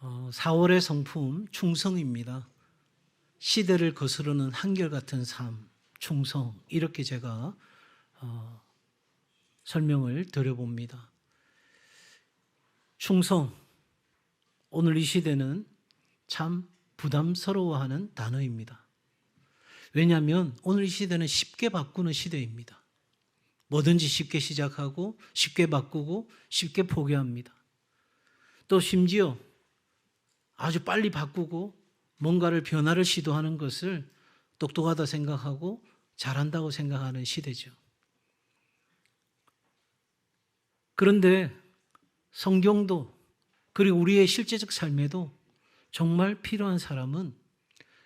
4월의 성품 충성입니다. 시대를 거스르는 한결같은 삶, 충성, 이렇게 제가 설명을 드려봅니다. 충성, 오늘 이 시대는 참 부담스러워하는 단어입니다. 왜냐하면 오늘 이 시대는 쉽게 바꾸는 시대입니다. 뭐든지 쉽게 시작하고 쉽게 바꾸고 쉽게 포기합니다. 또 심지어 아주 빨리 바꾸고 뭔가를 변화를 시도하는 것을 똑똑하다 생각하고 잘한다고 생각하는 시대죠. 그런데 성경도 그리고 우리의 실제적 삶에도 정말 필요한 사람은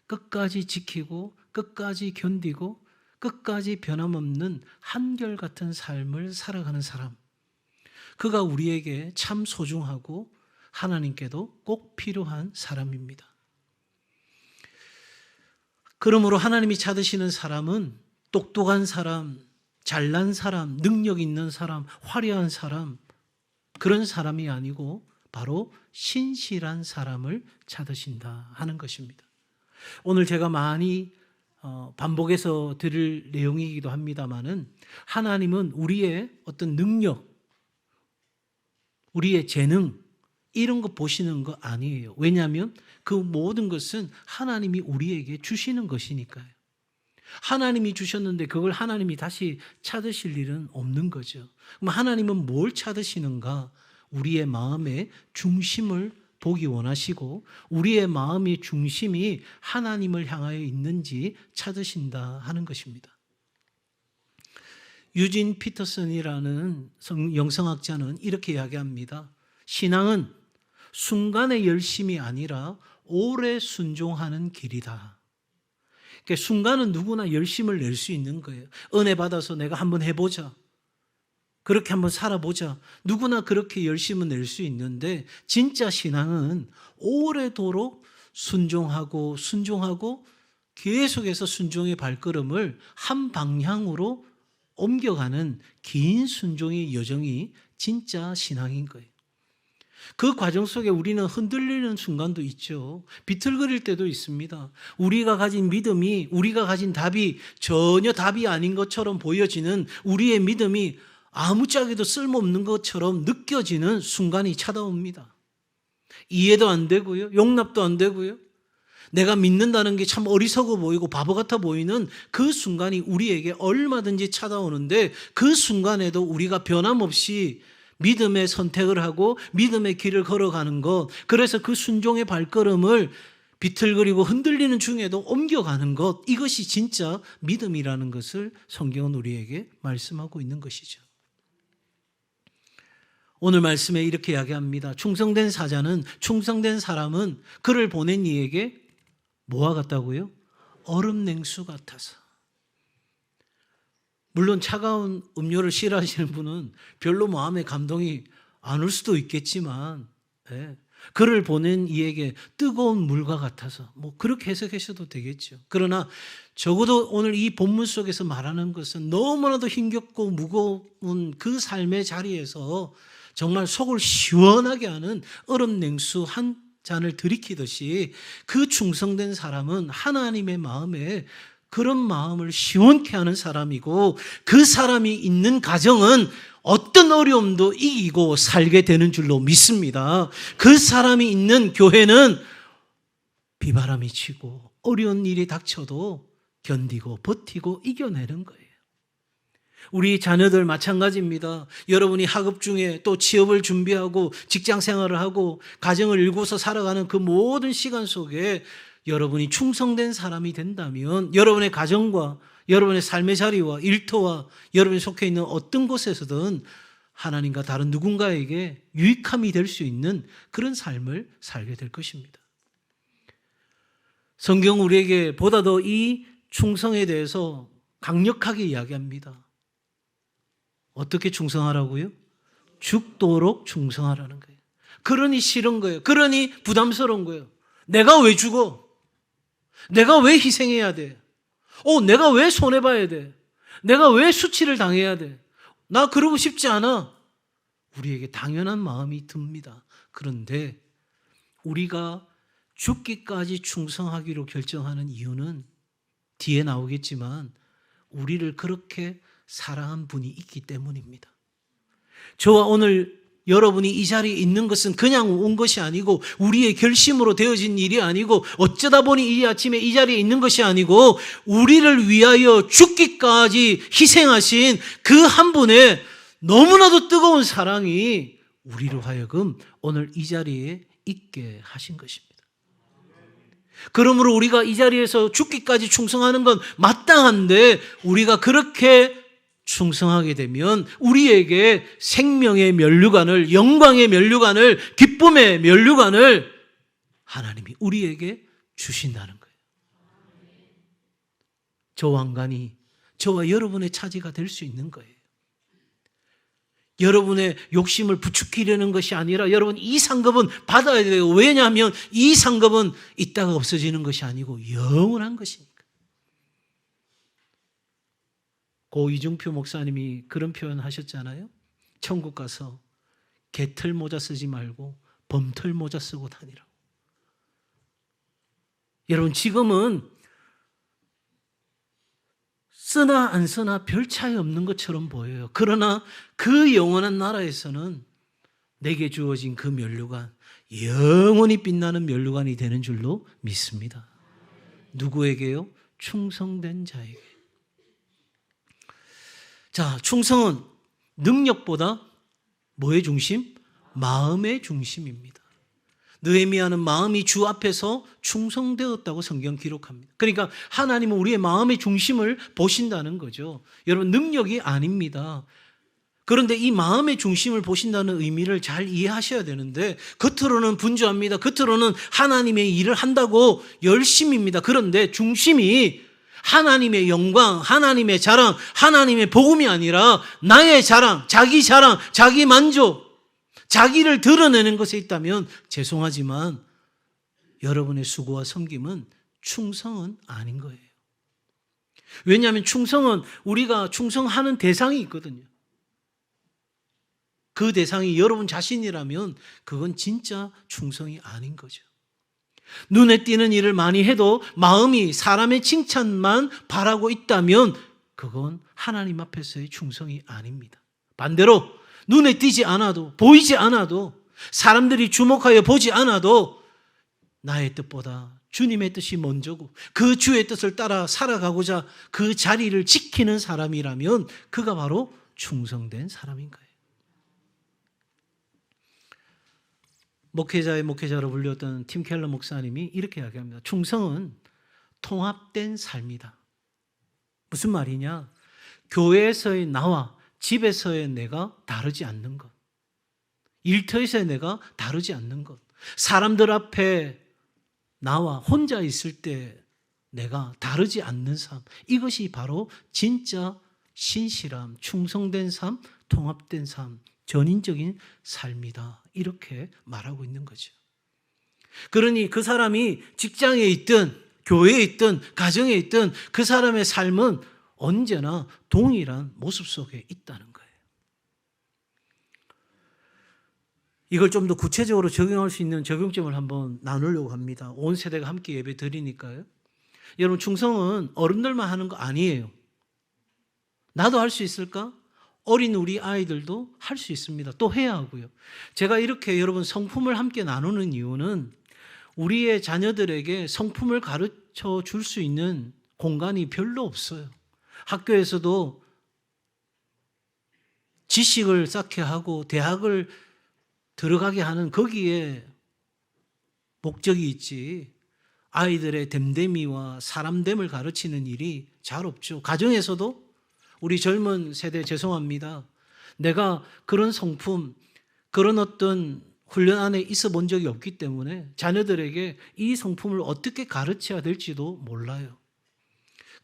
끝까지 지키고 끝까지 견디고 끝까지 변함없는 한결같은 삶을 살아가는 사람, 그가 우리에게 참 소중하고 하나님께도 꼭 필요한 사람입니다. 그러므로 하나님이 찾으시는 사람은 똑똑한 사람, 잘난 사람, 능력 있는 사람, 화려한 사람, 그런 사람이 아니고 바로 신실한 사람을 찾으신다 하는 것입니다. 오늘 제가 많이 반복해서 드릴 내용이기도 합니다마는 하나님은 우리의 어떤 능력, 우리의 재능 이런 거 보시는 거 아니에요. 왜냐하면 그 모든 것은 하나님이 우리에게 주시는 것이니까요. 하나님이 주셨는데 그걸 하나님이 다시 찾으실 일은 없는 거죠. 그럼 하나님은 뭘 찾으시는가? 우리의 마음의 중심을 보기 원하시고 우리의 마음의 중심이 하나님을 향하여 있는지 찾으신다 하는 것입니다. 유진 피터슨이라는 영성학자는 이렇게 이야기합니다. 신앙은 순간의 열심이 아니라 오래 순종하는 길이다. 그러니까 순간은 누구나 열심을 낼 수 있는 거예요. 은혜 받아서 내가 한번 해보자. 그렇게 한번 살아보자. 누구나 그렇게 열심을 낼 수 있는데 진짜 신앙은 오래도록 순종하고 계속해서 순종의 발걸음을 한 방향으로 옮겨가는 긴 순종의 여정이 진짜 신앙인 거예요. 그 과정 속에 우리는 흔들리는 순간도 있죠. 비틀거릴 때도 있습니다. 우리가 가진 믿음이, 우리가 가진 답이 전혀 답이 아닌 것처럼 보여지는 우리의 믿음이 아무짝에도 쓸모없는 것처럼 느껴지는 순간이 찾아옵니다. 이해도 안 되고요. 용납도 안 되고요. 내가 믿는다는 게 참 어리석어 보이고 바보 같아 보이는 그 순간이 우리에게 얼마든지 찾아오는데 그 순간에도 우리가 변함없이 믿음의 선택을 하고 믿음의 길을 걸어가는 것, 그래서 그 순종의 발걸음을 비틀거리고 흔들리는 중에도 옮겨가는 것, 이것이 진짜 믿음이라는 것을 성경은 우리에게 말씀하고 있는 것이죠. 오늘 말씀에 이렇게 이야기합니다. 충성된 사람은 그를 보낸 이에게 뭐와 같다고요? 얼음 냉수 같아서. 물론 차가운 음료를 싫어하시는 분은 별로 마음에 감동이 안 올 수도 있겠지만 그를 보낸 이에게 뜨거운 물과 같아서 그렇게 해석하셔도 되겠죠. 그러나 적어도 오늘 이 본문 속에서 말하는 것은 너무나도 힘겹고 무거운 그 삶의 자리에서 정말 속을 시원하게 하는 얼음 냉수 한 잔을 들이키듯이 그 충성된 사람은 하나님의 마음에 그런 마음을 시원케 하는 사람이고 그 사람이 있는 가정은 어떤 어려움도 이기고 살게 되는 줄로 믿습니다. 그 사람이 있는 교회는 비바람이 치고 어려운 일이 닥쳐도 견디고 버티고 이겨내는 거예요. 우리 자녀들 마찬가지입니다. 여러분이 학업 중에 또 취업을 준비하고 직장 생활을 하고 가정을 일구어서 살아가는 그 모든 시간 속에 여러분이 충성된 사람이 된다면 여러분의 가정과 여러분의 삶의 자리와 일터와 여러분이 속해 있는 어떤 곳에서든 하나님과 다른 누군가에게 유익함이 될 수 있는 그런 삶을 살게 될 것입니다. 성경 우리에게 보다 더 이 충성에 대해서 강력하게 이야기합니다. 어떻게 충성하라고요? 죽도록 충성하라는 거예요. 그러니 싫은 거예요. 그러니 부담스러운 거예요. 내가 왜 죽어? 내가 왜 희생해야 돼? 내가 왜 손해봐야 돼? 내가 왜 수치를 당해야 돼? 나 그러고 싶지 않아. 우리에게 당연한 마음이 듭니다. 그런데 우리가 죽기까지 충성하기로 결정하는 이유는 뒤에 나오겠지만 우리를 그렇게 사랑한 분이 있기 때문입니다. 저와 오늘 여러분이 이 자리에 있는 것은 그냥 온 것이 아니고 우리의 결심으로 되어진 일이 아니고 어쩌다 보니 이 아침에 이 자리에 있는 것이 아니고 우리를 위하여 죽기까지 희생하신 그 한 분의 너무나도 뜨거운 사랑이 우리로 하여금 오늘 이 자리에 있게 하신 것입니다. 그러므로 우리가 이 자리에서 죽기까지 충성하는 건 마땅한데 우리가 그렇게 충성하게 되면 우리에게 생명의 면류관을, 영광의 면류관을, 기쁨의 면류관을 하나님이 우리에게 주신다는 거예요. 저 왕관이 저와 여러분의 차지가 될 수 있는 거예요. 여러분의 욕심을 부추기려는 것이 아니라 여러분 이 상급은 받아야 돼요. 왜냐하면 이 상급은 있다가 없어지는 것이 아니고 영원한 것이니까. 고 이중표 목사님이 그런 표현 하셨잖아요. 천국 가서 개털 모자 쓰지 말고 범털 모자 쓰고 다니라고. 여러분 지금은 쓰나 안 쓰나 별 차이 없는 것처럼 보여요. 그러나 그 영원한 나라에서는 내게 주어진 그 면류관, 영원히 빛나는 면류관이 되는 줄로 믿습니다. 누구에게요? 충성된 자에게. 자, 충성은 능력보다 뭐의 중심? 마음의 중심입니다. 느헤미야는 마음이 주 앞에서 충성되었다고 성경 기록합니다. 그러니까 하나님은 우리의 마음의 중심을 보신다는 거죠. 여러분 능력이 아닙니다. 그런데 이 마음의 중심을 보신다는 의미를 잘 이해하셔야 되는데 겉으로는 분주합니다. 겉으로는 하나님의 일을 한다고 열심입니다. 그런데 중심이 하나님의 영광, 하나님의 자랑, 하나님의 복음이 아니라 나의 자랑, 자기 만족, 자기를 드러내는 것에 있다면 죄송하지만 여러분의 수고와 섬김은 충성은 아닌 거예요. 왜냐하면 충성은 우리가 충성하는 대상이 있거든요. 그 대상이 여러분 자신이라면 그건 진짜 충성이 아닌 거죠. 눈에 띄는 일을 많이 해도 마음이 사람의 칭찬만 바라고 있다면 그건 하나님 앞에서의 충성이 아닙니다. 반대로 눈에 띄지 않아도 보이지 않아도 사람들이 주목하여 보지 않아도 나의 뜻보다 주님의 뜻이 먼저고 그 주의 뜻을 따라 살아가고자 그 자리를 지키는 사람이라면 그가 바로 충성된 사람인 거예요. 목회자의 목회자로 불렸던 팀 켈러 목사님이 이렇게 이야기합니다. 충성은 통합된 삶이다. 무슨 말이냐? 교회에서의 나와 집에서의 내가 다르지 않는 것. 일터에서의 내가 다르지 않는 것. 사람들 앞에 나와 혼자 있을 때 내가 다르지 않는 삶. 이것이 바로 진짜 신실함, 충성된 삶, 통합된 삶, 전인적인 삶이다. 이렇게 말하고 있는 거죠. 그러니 그 사람이 직장에 있든 교회에 있든 가정에 있든 그 사람의 삶은 언제나 동일한 모습 속에 있다는 거예요. 이걸 좀 더 구체적으로 적용할 수 있는 적용점을 한번 나누려고 합니다. 온 세대가 함께 예배 드리니까요. 여러분 충성은 어른들만 하는 거 아니에요. 나도 할 수 있을까? 어린 우리 아이들도 할 수 있습니다. 또 해야 하고요. 제가 이렇게 여러분 성품을 함께 나누는 이유는 우리의 자녀들에게 성품을 가르쳐 줄 수 있는 공간이 별로 없어요. 학교에서도 지식을 쌓게 하고 대학을 들어가게 하는 거기에 목적이 있지 아이들의 됨됨이와 사람됨을 가르치는 일이 잘 없죠. 가정에서도 우리 젊은 세대 죄송합니다. 내가 그런 성품, 그런 어떤 훈련 안에 있어 본 적이 없기 때문에 자녀들에게 이 성품을 어떻게 가르쳐야 될지도 몰라요.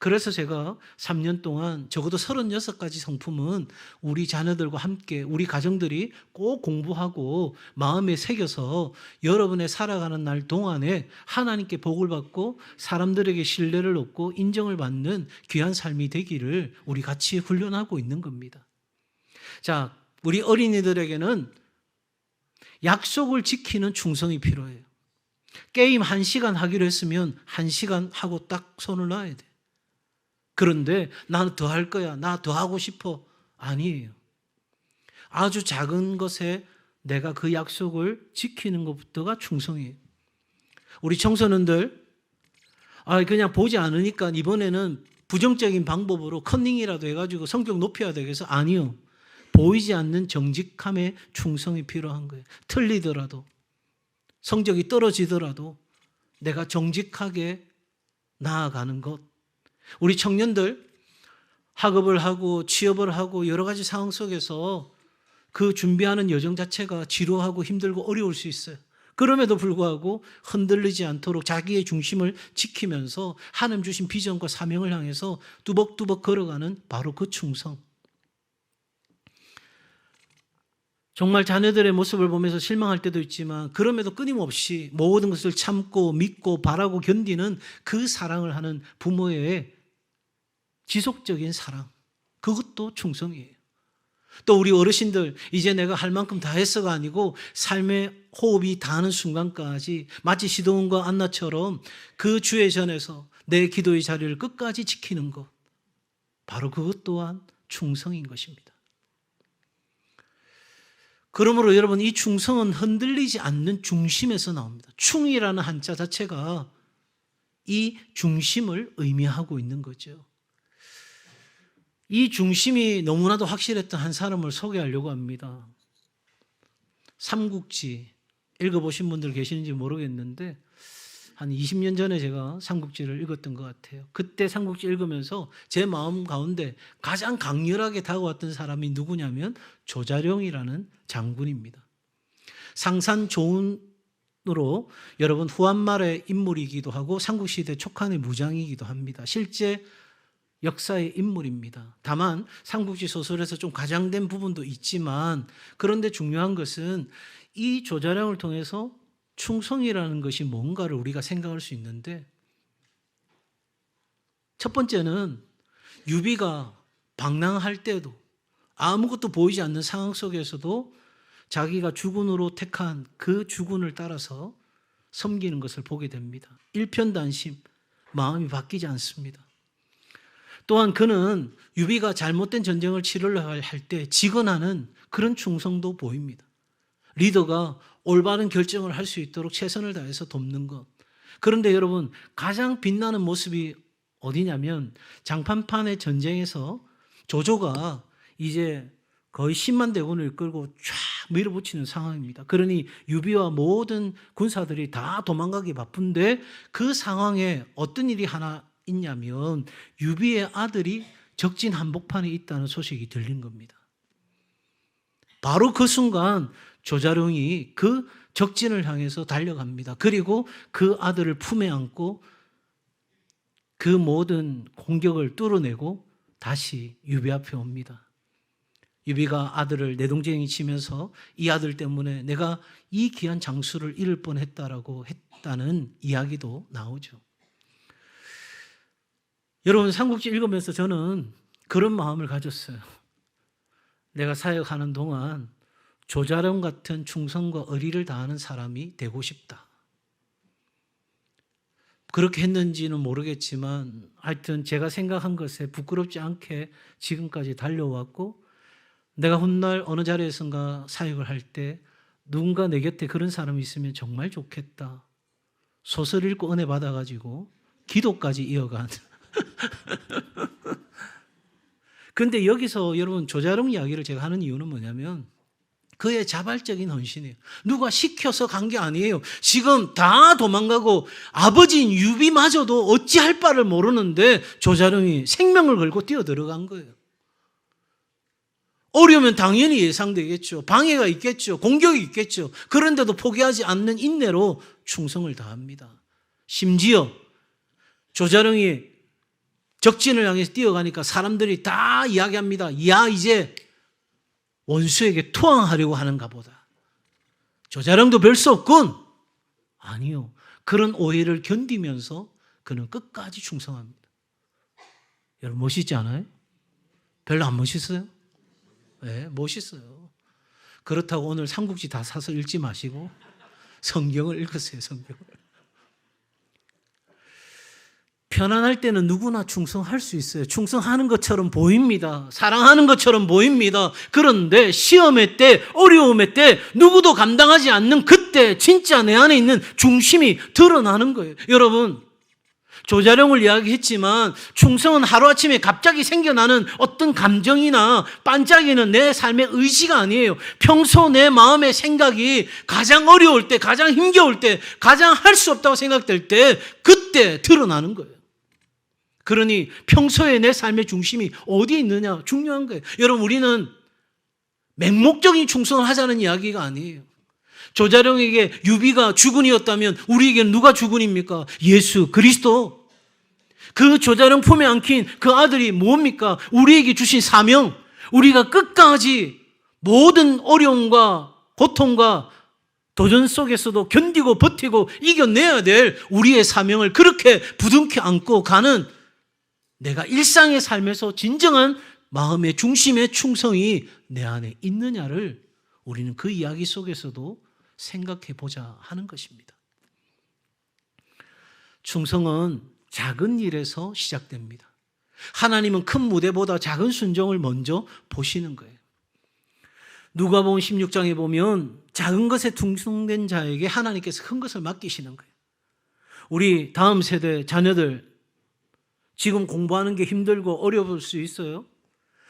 그래서 제가 3년 동안 적어도 36가지 성품은 우리 자녀들과 함께 우리 가정들이 꼭 공부하고 마음에 새겨서 여러분의 살아가는 날 동안에 하나님께 복을 받고 사람들에게 신뢰를 얻고 인정을 받는 귀한 삶이 되기를 우리 같이 훈련하고 있는 겁니다. 자, 우리 어린이들에게는 약속을 지키는 충성이 필요해요. 게임 1시간 하기로 했으면 1시간 하고 딱 손을 놔야 돼. 그런데 나는 더 할 거야. 나 더 하고 싶어. 아니에요. 아주 작은 것에 내가 그 약속을 지키는 것부터가 충성이에요. 우리 청소년들, 그냥 보지 않으니까 이번에는 부정적인 방법으로 컨닝이라도 해가지고 성격 높여야 되겠어? 아니요. 보이지 않는 정직함의 충성이 필요한 거예요. 틀리더라도, 성적이 떨어지더라도 내가 정직하게 나아가는 것. 우리 청년들 학업을 하고 취업을 하고 여러 가지 상황 속에서 그 준비하는 여정 자체가 지루하고 힘들고 어려울 수 있어요. 그럼에도 불구하고 흔들리지 않도록 자기의 중심을 지키면서 하나님 주신 비전과 사명을 향해서 뚜벅뚜벅 걸어가는 바로 그 충성. 정말 자녀들의 모습을 보면서 실망할 때도 있지만 그럼에도 끊임없이 모든 것을 참고 믿고 바라고 견디는 그 사랑을 하는 부모의 지속적인 사랑. 그것도 충성이에요. 또 우리 어르신들, 이제 내가 할 만큼 다 했어가 아니고 삶의 호흡이 닿는 순간까지 마치 시드온과 안나처럼 그 주의 전에서 내 기도의 자리를 끝까지 지키는 것. 바로 그것 또한 충성인 것입니다. 그러므로 여러분, 이 충성은 흔들리지 않는 중심에서 나옵니다. 충이라는 한자 자체가 이 중심을 의미하고 있는 거죠. 이 중심이 너무나도 확실했던 한 사람을 소개하려고 합니다. 삼국지 읽어보신 분들 계시는지 모르겠는데 한 20년 전에 제가 삼국지를 읽었던 것 같아요. 그때 삼국지 읽으면서 제 마음 가운데 가장 강렬하게 다가왔던 사람이 누구냐면 조자룡이라는 장군입니다. 상산조운으로 여러분 후한말의 인물이기도 하고 삼국시대 촉한의 무장이기도 합니다. 실제 역사의 인물입니다. 다만 삼국지 소설에서 좀 과장된 부분도 있지만 그런데 중요한 것은 이 조자룡을 통해서 충성이라는 것이 뭔가를 우리가 생각할 수 있는데 첫 번째는 유비가 방랑할 때도 아무것도 보이지 않는 상황 속에서도 자기가 주군으로 택한 그 주군을 따라서 섬기는 것을 보게 됩니다. 일편단심, 마음이 바뀌지 않습니다. 또한 그는 유비가 잘못된 전쟁을 치르려 할 때 직언하는 그런 충성도 보입니다. 리더가 올바른 결정을 할 수 있도록 최선을 다해서 돕는 것. 그런데 여러분, 가장 빛나는 모습이 어디냐면 장판판의 전쟁에서 조조가 이제 거의 10만 대군을 이끌고 쫙 밀어붙이는 상황입니다. 그러니 유비와 모든 군사들이 다 도망가기 바쁜데 그 상황에 어떤 일이 하나 있냐면 유비의 아들이 적진 한복판에 있다는 소식이 들린 겁니다. 바로 그 순간 조자룡이 그 적진을 향해서 달려갑니다. 그리고 그 아들을 품에 안고 그 모든 공격을 뚫어내고 다시 유비 앞에 옵니다. 유비가 아들을 내동쟁이 치면서 이 아들 때문에 내가 이 귀한 장수를 잃을 뻔했다라고 했다는 이야기도 나오죠. 여러분, 삼국지 읽으면서 저는 그런 마음을 가졌어요. 내가 사역하는 동안 조자룡 같은 충성과 의리를 다하는 사람이 되고 싶다. 그렇게 했는지는 모르겠지만 하여튼 제가 생각한 것에 부끄럽지 않게 지금까지 달려왔고 내가 훗날 어느 자리에선가 사역을 할 때 누군가 내 곁에 그런 사람이 있으면 정말 좋겠다. 소설 읽고 은혜 받아가지고 기도까지 이어간 그런데 여기서 여러분 조자룡 이야기를 제가 하는 이유는 뭐냐면 그의 자발적인 헌신이에요. 누가 시켜서 간 게 아니에요. 지금 다 도망가고 아버지인 유비마저도 어찌할 바를 모르는데 조자룡이 생명을 걸고 뛰어들어간 거예요. 어려우면 당연히 예상되겠죠. 방해가 있겠죠. 공격이 있겠죠. 그런데도 포기하지 않는 인내로 충성을 다합니다. 심지어 조자룡이 적진을 향해서 뛰어가니까 사람들이 다 이야기합니다. 야, 이제 원수에게 투항하려고 하는가 보다. 조자룡도 별 수 없군. 아니요. 그런 오해를 견디면서 그는 끝까지 충성합니다. 여러분 멋있지 않아요? 별로 안 멋있어요? 네, 멋있어요. 그렇다고 오늘 삼국지 다 사서 읽지 마시고 성경을 읽으세요. 성경을. 편안할 때는 누구나 충성할 수 있어요. 충성하는 것처럼 보입니다. 사랑하는 것처럼 보입니다. 그런데 시험의 때, 어려움의 때, 누구도 감당하지 않는 그때 진짜 내 안에 있는 중심이 드러나는 거예요. 여러분, 조자룡을 이야기했지만 충성은 하루아침에 갑자기 생겨나는 어떤 감정이나 반짝이는 내 삶의 의지가 아니에요. 평소 내 마음의 생각이 가장 어려울 때, 가장 힘겨울 때, 가장 할 수 없다고 생각될 때 그때 드러나는 거예요. 그러니 평소에 내 삶의 중심이 어디에 있느냐 중요한 거예요. 여러분, 우리는 맹목적인 충성을 하자는 이야기가 아니에요. 조자룡에게 유비가 주군이었다면 우리에게는 누가 주군입니까? 예수 그리스도. 그 조자룡 품에 안긴 그 아들이 뭡니까? 우리에게 주신 사명. 우리가 끝까지 모든 어려움과 고통과 도전 속에서도 견디고 버티고 이겨내야 될 우리의 사명을 그렇게 부둥켜 안고 가는 내가 일상의 삶에서 진정한 마음의 중심의 충성이 내 안에 있느냐를 우리는 그 이야기 속에서도 생각해 보자 하는 것입니다. 충성은 작은 일에서 시작됩니다. 하나님은 큰 무대보다 작은 순종을 먼저 보시는 거예요. 누가복음 16장에 보면 작은 것에 충성된 자에게 하나님께서 큰 것을 맡기시는 거예요. 우리 다음 세대 자녀들 지금 공부하는 게 힘들고 어려울 수 있어요.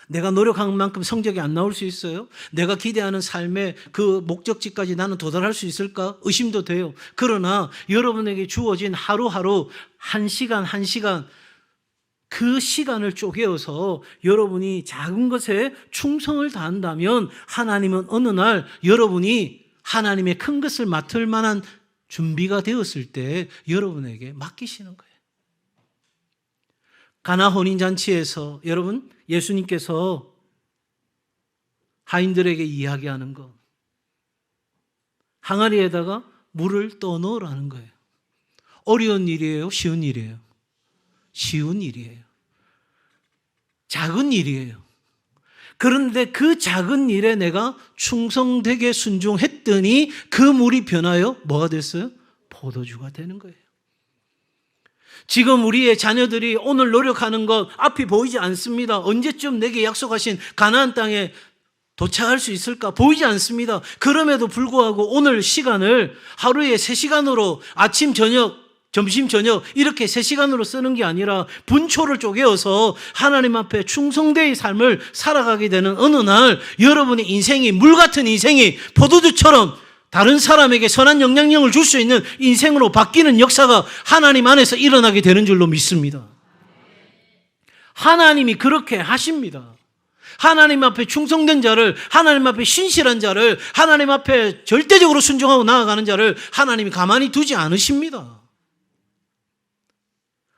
내가 노력한 만큼 성적이 안 나올 수 있어요. 내가 기대하는 삶의 그 목적지까지 나는 도달할 수 있을까? 의심도 돼요. 그러나 여러분에게 주어진 하루하루 한 시간 한 시간 그 시간을 쪼개어서 여러분이 작은 것에 충성을 다한다면 하나님은 어느 날 여러분이 하나님의 큰 것을 맡을 만한 준비가 되었을 때 여러분에게 맡기시는 거예요. 가나 혼인잔치에서 여러분 예수님께서 하인들에게 이야기하는 것, 항아리에다가 물을 떠넣으라는 거예요. 어려운 일이에요? 쉬운 일이에요? 쉬운 일이에요. 작은 일이에요. 그런데 그 작은 일에 내가 충성되게 순종했더니 그 물이 변하여 뭐가 됐어요? 포도주가 되는 거예요. 지금 우리의 자녀들이 오늘 노력하는 것 앞이 보이지 않습니다. 언제쯤 내게 약속하신 가나안 땅에 도착할 수 있을까? 보이지 않습니다. 그럼에도 불구하고 오늘 시간을 하루에 3시간으로 아침, 저녁, 점심, 저녁 이렇게 3시간으로 쓰는 게 아니라 분초를 쪼개어서 하나님 앞에 충성되의 삶을 살아가게 되는 어느 날 여러분의 인생이 물 같은 인생이 포도주처럼 다른 사람에게 선한 영향력을 줄 수 있는 인생으로 바뀌는 역사가 하나님 안에서 일어나게 되는 줄로 믿습니다. 하나님이 그렇게 하십니다. 하나님 앞에 충성된 자를, 하나님 앞에 신실한 자를, 하나님 앞에 절대적으로 순종하고 나아가는 자를 하나님이 가만히 두지 않으십니다.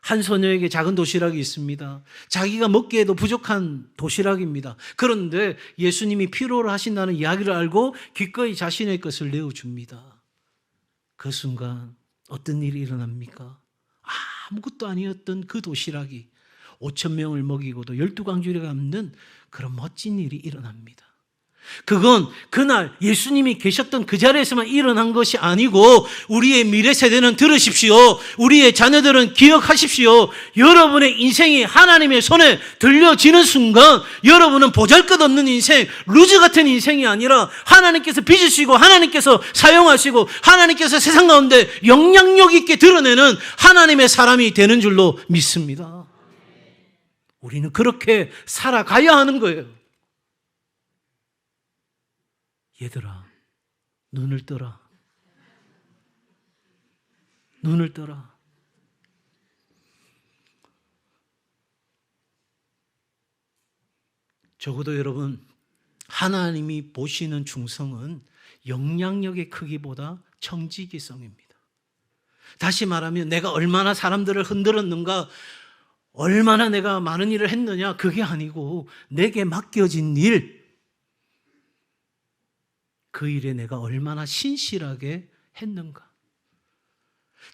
한 소녀에게 작은 도시락이 있습니다. 자기가 먹기에도 부족한 도시락입니다. 그런데 예수님이 필요로 하신다는 이야기를 알고 기꺼이 자신의 것을 내어줍니다. 그 순간 어떤 일이 일어납니까? 아무것도 아니었던 그 도시락이 5,000명을 먹이고도 12광주리가 남는 그런 멋진 일이 일어납니다. 그건 그날 예수님이 계셨던 그 자리에서만 일어난 것이 아니고 우리의 미래 세대는 들으십시오. 우리의 자녀들은 기억하십시오. 여러분의 인생이 하나님의 손에 들려지는 순간 여러분은 보잘것없는 인생, 루즈 같은 인생이 아니라 하나님께서 빚으시고 하나님께서 사용하시고 하나님께서 세상 가운데 영향력 있게 드러내는 하나님의 사람이 되는 줄로 믿습니다. 우리는 그렇게 살아가야 하는 거예요. 얘들아, 눈을 떠라. 눈을 떠라. 적어도 여러분, 하나님이 보시는 충성은 영향력의 크기보다 청지기성입니다. 다시 말하면 내가 얼마나 사람들을 흔들었는가, 얼마나 내가 많은 일을 했느냐, 그게 아니고 내게 맡겨진 일, 그 일에 내가 얼마나 신실하게 했는가.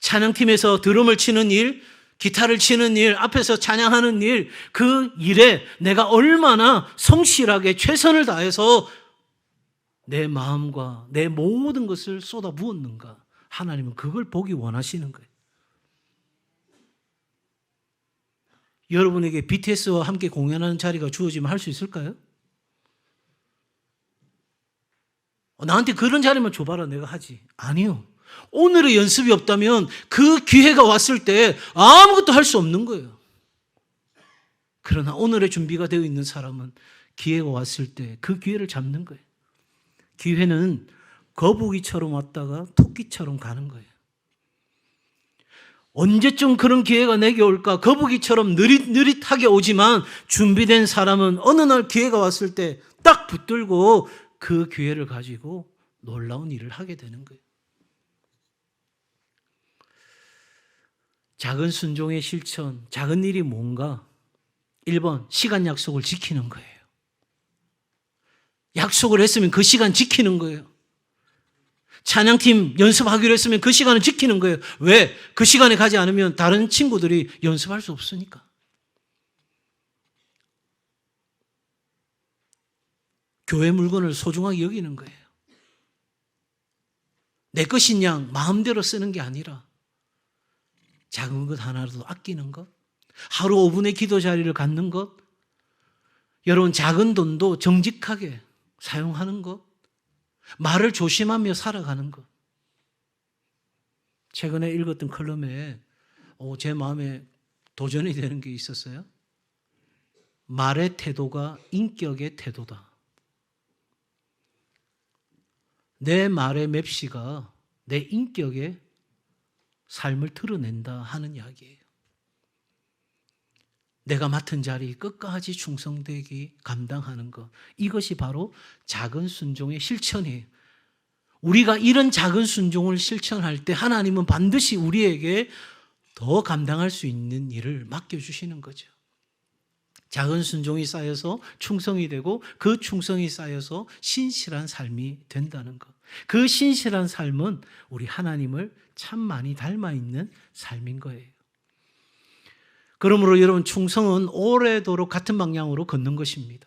찬양팀에서 드럼을 치는 일, 기타를 치는 일, 앞에서 찬양하는 일, 그 일에 내가 얼마나 성실하게 최선을 다해서 내 마음과 내 모든 것을 쏟아 부었는가. 하나님은 그걸 보기 원하시는 거예요. 여러분에게 BTS와 함께 공연하는 자리가 주어지면 할 수 있을까요? 나한테 그런 자리만 줘봐라 내가 하지. 아니요. 오늘의 연습이 없다면 그 기회가 왔을 때 아무것도 할 수 없는 거예요. 그러나 오늘의 준비가 되어 있는 사람은 기회가 왔을 때 그 기회를 잡는 거예요. 기회는 거북이처럼 왔다가 토끼처럼 가는 거예요. 언제쯤 그런 기회가 내게 올까? 거북이처럼 느릿느릿하게 오지만 준비된 사람은 어느 날 기회가 왔을 때 딱 붙들고 그 기회를 가지고 놀라운 일을 하게 되는 거예요. 작은 순종의 실천, 작은 일이 뭔가? 1번, 시간 약속을 지키는 거예요. 약속을 했으면 그 시간 지키는 거예요. 찬양팀 연습하기로 했으면 그 시간을 지키는 거예요. 왜? 그 시간에 가지 않으면 다른 친구들이 연습할 수 없으니까. 교회 물건을 소중하게 여기는 거예요. 내 것인 양 마음대로 쓰는 게 아니라 작은 것 하나라도 아끼는 것, 하루 5분의 기도 자리를 갖는 것, 여러분 작은 돈도 정직하게 사용하는 것, 말을 조심하며 살아가는 것. 최근에 읽었던 컬럼에 제 마음에 도전이 되는 게 있었어요. 말의 태도가 인격의 태도다. 내 말의 맵시가 내 인격의 삶을 드러낸다 하는 이야기예요. 내가 맡은 자리 끝까지 충성되기 감당하는 것. 이것이 바로 작은 순종의 실천이에요. 우리가 이런 작은 순종을 실천할 때 하나님은 반드시 우리에게 더 감당할 수 있는 일을 맡겨주시는 거죠. 작은 순종이 쌓여서 충성이 되고 그 충성이 쌓여서 신실한 삶이 된다는 것. 그 신실한 삶은 우리 하나님을 참 많이 닮아 있는 삶인 거예요. 그러므로 여러분 충성은 오래도록 같은 방향으로 걷는 것입니다.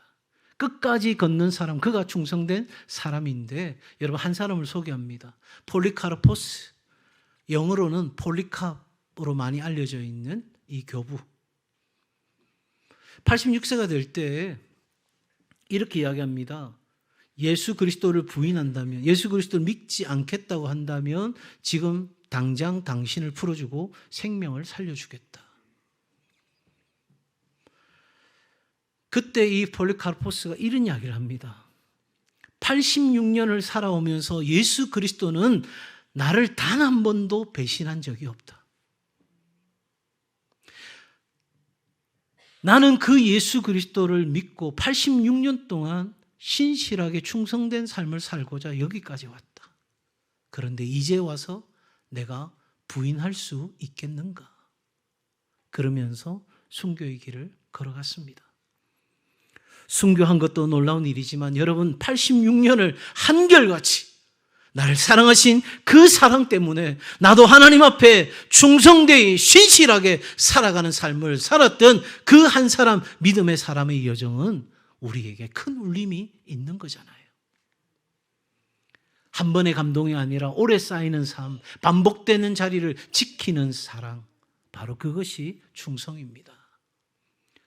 끝까지 걷는 사람, 그가 충성된 사람인데 여러분 한 사람을 소개합니다. 폴리카르포스, 영어로는 폴리캅으로 많이 알려져 있는 이 교부. 86세가 될 때 이렇게 이야기합니다. 예수 그리스도를 부인한다면, 예수 그리스도를 믿지 않겠다고 한다면 지금 당장 당신을 풀어주고 생명을 살려주겠다. 그때 이 폴리카르포스가 이런 이야기를 합니다. 86년을 살아오면서 예수 그리스도는 나를 단 한 번도 배신한 적이 없다. 나는 그 예수 그리스도를 믿고 86년 동안 신실하게 충성된 삶을 살고자 여기까지 왔다. 그런데 이제 와서 내가 부인할 수 있겠는가? 그러면서 순교의 길을 걸어갔습니다. 순교한 것도 놀라운 일이지만 여러분 86년을 한결같이 나를 사랑하신 그 사랑 때문에 나도 하나님 앞에 충성되이 신실하게 살아가는 삶을 살았던 그 한 사람, 믿음의 사람의 여정은 우리에게 큰 울림이 있는 거잖아요. 한 번의 감동이 아니라 오래 쌓이는 삶, 반복되는 자리를 지키는 사랑, 바로 그것이 충성입니다.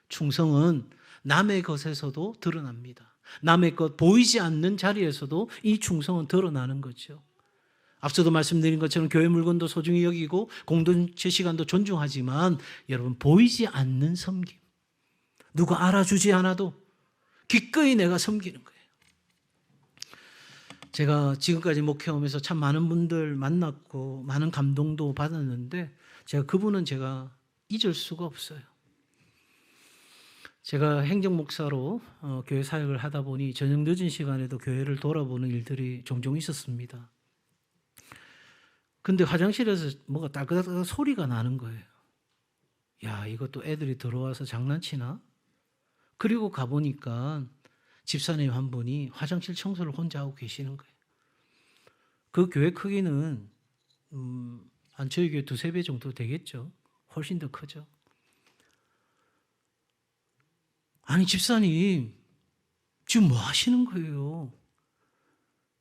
충성은 남의 것에서도 드러납니다. 남의 것 보이지 않는 자리에서도 이 충성은 드러나는 거죠. 앞서도 말씀드린 것처럼 교회 물건도 소중히 여기고 공동체 시간도 존중하지만 여러분 보이지 않는 섬김, 누가 알아주지 않아도 기꺼이 내가 섬기는 거예요. 제가 지금까지 목회하면서 참 많은 분들 만났고 많은 감동도 받았는데 그분은 제가 잊을 수가 없어요. 제가 행정목사로 교회 사역을 하다 보니 저녁 늦은 시간에도 교회를 돌아보는 일들이 종종 있었습니다. 근데 화장실에서 뭐가 따그닥따그 소리가 나는 거예요. 야, 이것도 애들이 들어와서 장난치나? 그리고 가보니까 집사님 한 분이 화장실 청소를 혼자 하고 계시는 거예요. 그 교회 크기는 한 저희 교회 2-3배 정도 되겠죠. 훨씬 더 크죠. 아니 집사님 지금 뭐 하시는 거예요?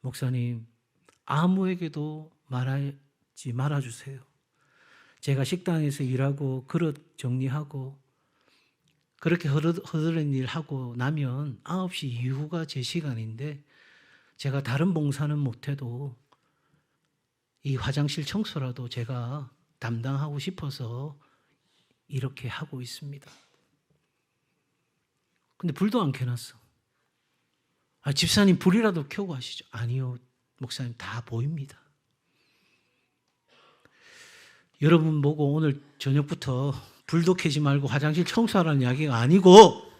목사님 아무에게도 말하지 말아주세요. 제가 식당에서 일하고 그릇 정리하고 그렇게 허드렛 일 하고 나면 9시 이후가 제 시간인데 제가 다른 봉사는 못해도 이 화장실 청소라도 제가 담당하고 싶어서 이렇게 하고 있습니다. 근데 불도 안 켜놨어. 집사님 불이라도 켜고 하시죠. 아니요, 목사님 다 보입니다. 여러분 보고 오늘 저녁부터 불도 켜지 말고 화장실 청소하라는 이야기가 아니고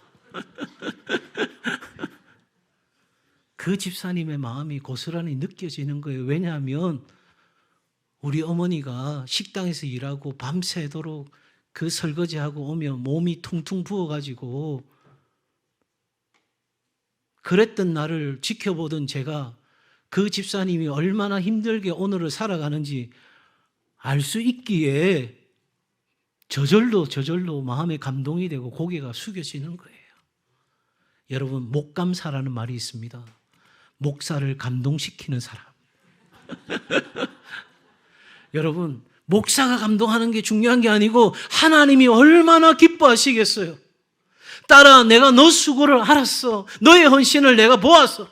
그 집사님의 마음이 고스란히 느껴지는 거예요. 왜냐하면 우리 어머니가 식당에서 일하고 밤새도록 그 설거지하고 오면 몸이 퉁퉁 부어가지고 그랬던 나를 지켜보던 제가 그 집사님이 얼마나 힘들게 오늘을 살아가는지 알 수 있기에 저절로 마음에 감동이 되고 고개가 숙여지는 거예요. 여러분, 목감사라는 말이 있습니다. 목사를 감동시키는 사람. 여러분, 목사가 감동하는 게 중요한 게 아니고 하나님이 얼마나 기뻐하시겠어요. 딸아, 내가 너 수고를 알았어. 너의 헌신을 내가 보았어.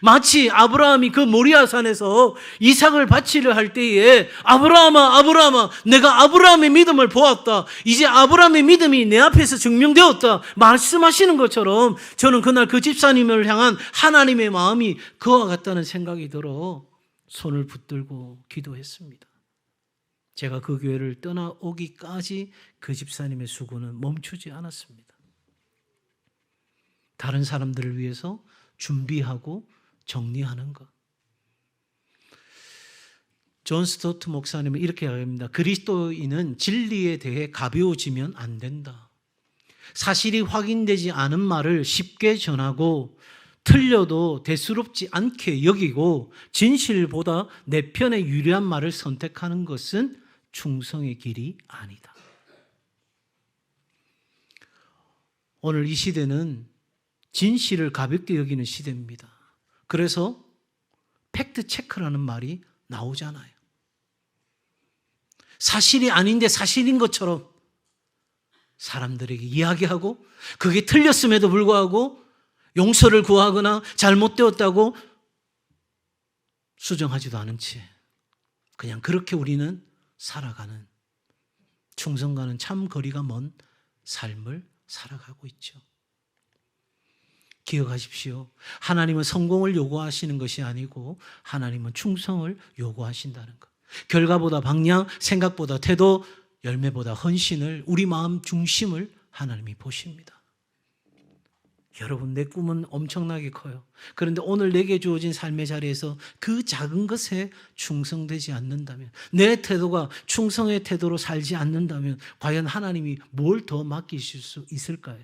마치 아브라함이 그 모리아산에서 이삭을 바치려 할 때에 아브라함아, 내가 아브라함의 믿음을 보았다. 이제 아브라함의 믿음이 내 앞에서 증명되었다. 말씀하시는 것처럼 저는 그날 그 집사님을 향한 하나님의 마음이 그와 같다는 생각이 들어 손을 붙들고 기도했습니다. 제가 그 교회를 떠나오기까지 그 집사님의 수고는 멈추지 않았습니다. 다른 사람들을 위해서 준비하고 정리하는 것. 존 스토트 목사님은 이렇게 이야기합니다. 그리스도인은 진리에 대해 가벼워지면 안 된다. 사실이 확인되지 않은 말을 쉽게 전하고 틀려도 대수롭지 않게 여기고 진실보다 내 편에 유리한 말을 선택하는 것은 충성의 길이 아니다. 오늘 이 시대는 진실을 가볍게 여기는 시대입니다. 그래서 팩트 체크라는 말이 나오잖아요. 사실이 아닌데 사실인 것처럼 사람들에게 이야기하고 그게 틀렸음에도 불구하고 용서를 구하거나 잘못되었다고 수정하지도 않은 채 그냥 그렇게 우리는 살아가는, 충성과는 참 거리가 먼 삶을 살아가고 있죠. 기억하십시오. 하나님은 성공을 요구하시는 것이 아니고 하나님은 충성을 요구하신다는 것. 결과보다 방향, 생각보다 태도, 열매보다 헌신을, 우리 마음 중심을 하나님이 보십니다. 여러분, 내 꿈은 엄청나게 커요. 그런데 오늘 내게 주어진 삶의 자리에서 그 작은 것에 충성되지 않는다면, 내 태도가 충성의 태도로 살지 않는다면 과연 하나님이 뭘 더 맡기실 수 있을까요?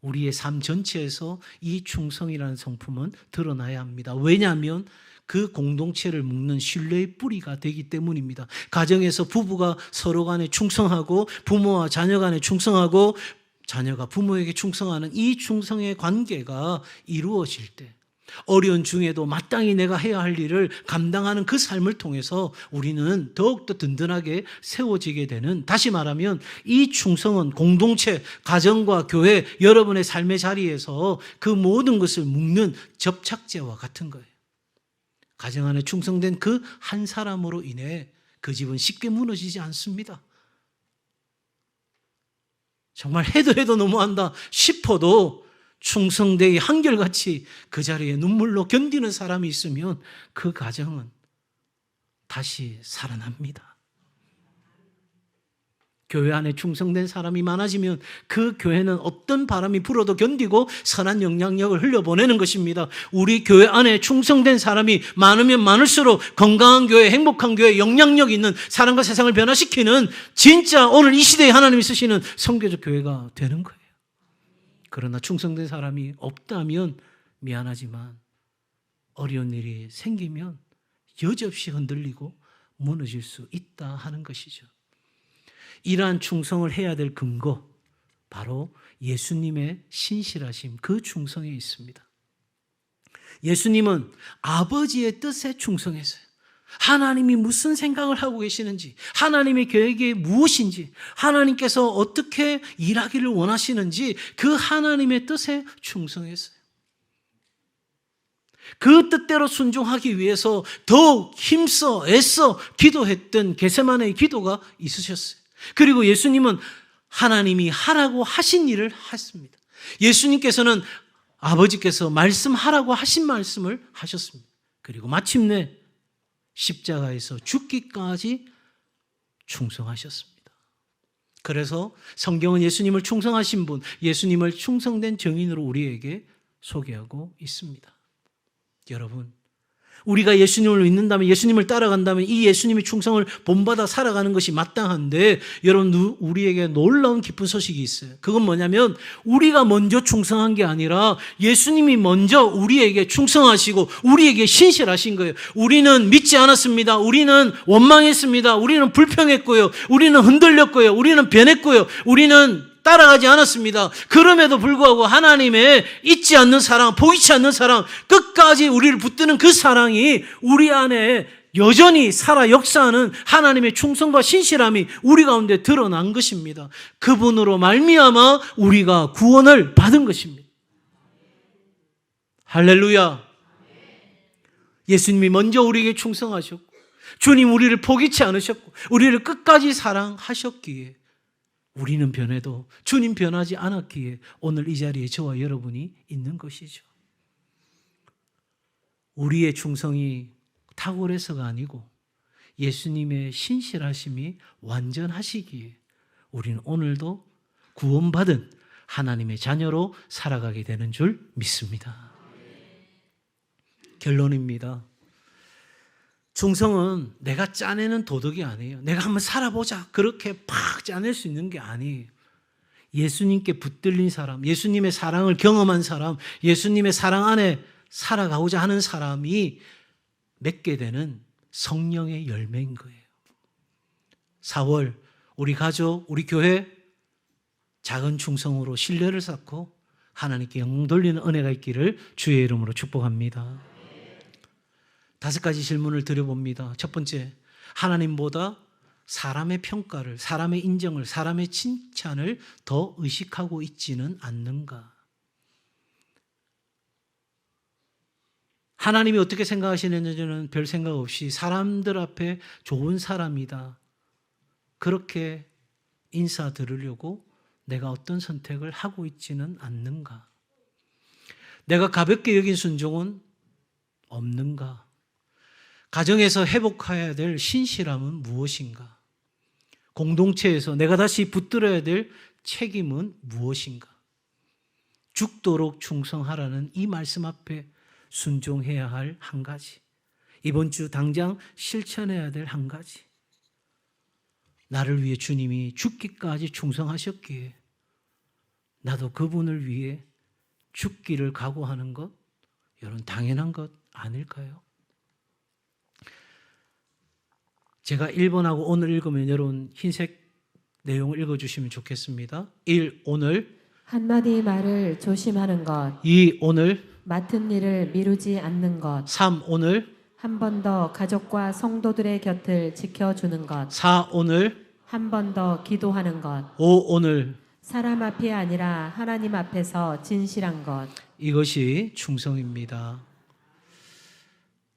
우리의 삶 전체에서 이 충성이라는 성품은 드러나야 합니다. 왜냐하면 그 공동체를 묶는 신뢰의 뿌리가 되기 때문입니다. 가정에서 부부가 서로 간에 충성하고 부모와 자녀 간에 충성하고 자녀가 부모에게 충성하는 이 충성의 관계가 이루어질 때 어려운 중에도 마땅히 내가 해야 할 일을 감당하는 그 삶을 통해서 우리는 더욱더 든든하게 세워지게 되는, 다시 말하면 이 충성은 공동체, 가정과 교회, 여러분의 삶의 자리에서 그 모든 것을 묶는 접착제와 같은 거예요. 가정 안에 충성된 그 한 사람으로 인해 그 집은 쉽게 무너지지 않습니다. 정말 해도 너무한다 싶어도 충성되이 한결같이 그 자리에 눈물로 견디는 사람이 있으면 그 가정은 다시 살아납니다. 교회 안에 충성된 사람이 많아지면 그 교회는 어떤 바람이 불어도 견디고 선한 영향력을 흘려보내는 것입니다. 우리 교회 안에 충성된 사람이 많으면 많을수록 건강한 교회, 행복한 교회, 영향력 있는 사람과 세상을 변화시키는 진짜 오늘 이 시대에 하나님이 쓰시는 선교적 교회가 되는 거예요. 그러나 충성된 사람이 없다면 미안하지만 어려운 일이 생기면 여지없이 흔들리고 무너질 수 있다 하는 것이죠. 이러한 충성을 해야 될 근거, 바로 예수님의 신실하심, 그 충성에 있습니다. 예수님은 아버지의 뜻에 충성했어요. 하나님이 무슨 생각을 하고 계시는지, 하나님의 계획이 무엇인지, 하나님께서 어떻게 일하기를 원하시는지 그 하나님의 뜻에 충성했어요. 그 뜻대로 순종하기 위해서 더욱 힘써 애써 기도했던 겟세마네의 기도가 있으셨어요. 그리고 예수님은 하나님이 하라고 하신 일을 했습니다. 예수님께서는 아버지께서 말씀하라고 하신 말씀을 하셨습니다. 그리고 마침내 십자가에서 죽기까지 충성하셨습니다. 그래서 성경은 예수님을 충성하신 분, 예수님을 충성된 증인으로 우리에게 소개하고 있습니다. 여러분, 우리가 예수님을 믿는다면, 예수님을 따라간다면 이 예수님의 충성을 본받아 살아가는 것이 마땅한데, 여러분, 우리에게 놀라운 기쁜 소식이 있어요. 그건 뭐냐면 우리가 먼저 충성한 게 아니라 예수님이 먼저 우리에게 충성하시고 우리에게 신실하신 거예요. 우리는 믿지 않았습니다. 우리는 원망했습니다. 우리는 불평했고요. 우리는 흔들렸고요. 우리는 변했고요. 우리는 따라가지 않았습니다. 그럼에도 불구하고 하나님의 잊지 않는 사랑, 보이지 않는 사랑, 끝까지 우리를 붙드는 그 사랑이 우리 안에 여전히 살아 역사하는 하나님의 충성과 신실함이 우리 가운데 드러난 것입니다. 그분으로 말미암아 우리가 구원을 받은 것입니다. 할렐루야. 예수님이 먼저 우리에게 충성하셨고, 주님 우리를 포기치 않으셨고, 우리를 끝까지 사랑하셨기에 우리는 변해도 주님 변하지 않았기에 오늘 이 자리에 저와 여러분이 있는 것이죠. 우리의 충성이 탁월해서가 아니고 예수님의 신실하심이 완전하시기에 우리는 오늘도 구원받은 하나님의 자녀로 살아가게 되는 줄 믿습니다. 결론입니다. 충성은 내가 짜내는 도덕이 아니에요. 내가 한번 살아보자 그렇게 팍 짜낼 수 있는 게 아니에요. 예수님께 붙들린 사람, 예수님의 사랑을 경험한 사람, 예수님의 사랑 안에 살아가고자 하는 사람이 맺게 되는 성령의 열매인 거예요. 4월 우리 가족, 우리 교회 작은 충성으로 신뢰를 쌓고 하나님께 영광 돌리는 은혜가 있기를 주의 이름으로 축복합니다. 5가지 질문을 드려봅니다. 첫 번째, 하나님보다 사람의 평가를, 사람의 인정을, 사람의 칭찬을 더 의식하고 있지는 않는가? 하나님이 어떻게 생각하시는지는 별 생각 없이 사람들 앞에 좋은 사람이다, 그렇게 인사 들으려고 내가 어떤 선택을 하고 있지는 않는가? 내가 가볍게 여긴 순종은 없는가? 가정에서 회복해야 될 신실함은 무엇인가? 공동체에서 내가 다시 붙들어야 될 책임은 무엇인가? 죽도록 충성하라는 이 말씀 앞에 순종해야 할 한 가지, 이번 주 당장 실천해야 될 한 가지, 나를 위해 주님이 죽기까지 충성하셨기에 나도 그분을 위해 죽기를 각오하는 것, 여러분 당연한 것 아닐까요? 제가 1번하고 오늘 읽으면 여러분 흰색 내용을 읽어주시면 좋겠습니다. 1. 오늘. 한마디 말을 조심하는 것. 2. 오늘. 맡은 일을 미루지 않는 것. 3. 오늘. 한 번 더 가족과 성도들의 곁을 지켜주는 것. 4. 오늘. 한 번 더 기도하는 것. 5. 오늘. 사람 앞이 아니라 하나님 앞에서 진실한 것. 이것이 충성입니다.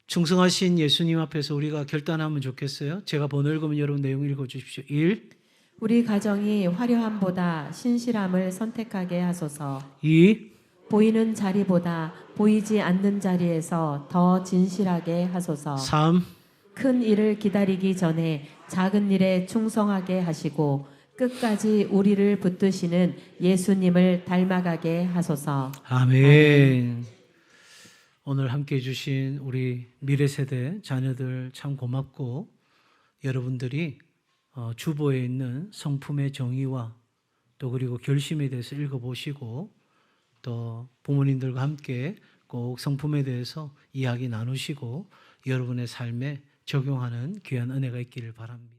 충성하신 예수님 앞에서 우리가 결단하면 좋겠어요. 제가 번호 읽으면 여러분 내용 읽어주십시오. 1. 우리 가정이 화려함보다 신실함을 선택하게 하소서. 2. 보이는 자리보다 보이지 않는 자리에서 더 진실하게 하소서. 3. 큰 일을 기다리기 전에 작은 일에 충성하게 하시고 끝까지 우리를 붙드시는 예수님을 닮아가게 하소서. 아멘. 오늘 함께해 주신 우리 미래세대 자녀들 참 고맙고, 여러분들이 주보에 있는 성품의 정의와 또 그리고 결심에 대해서 읽어보시고 또 부모님들과 함께 꼭 성품에 대해서 이야기 나누시고 여러분의 삶에 적용하는 귀한 은혜가 있기를 바랍니다.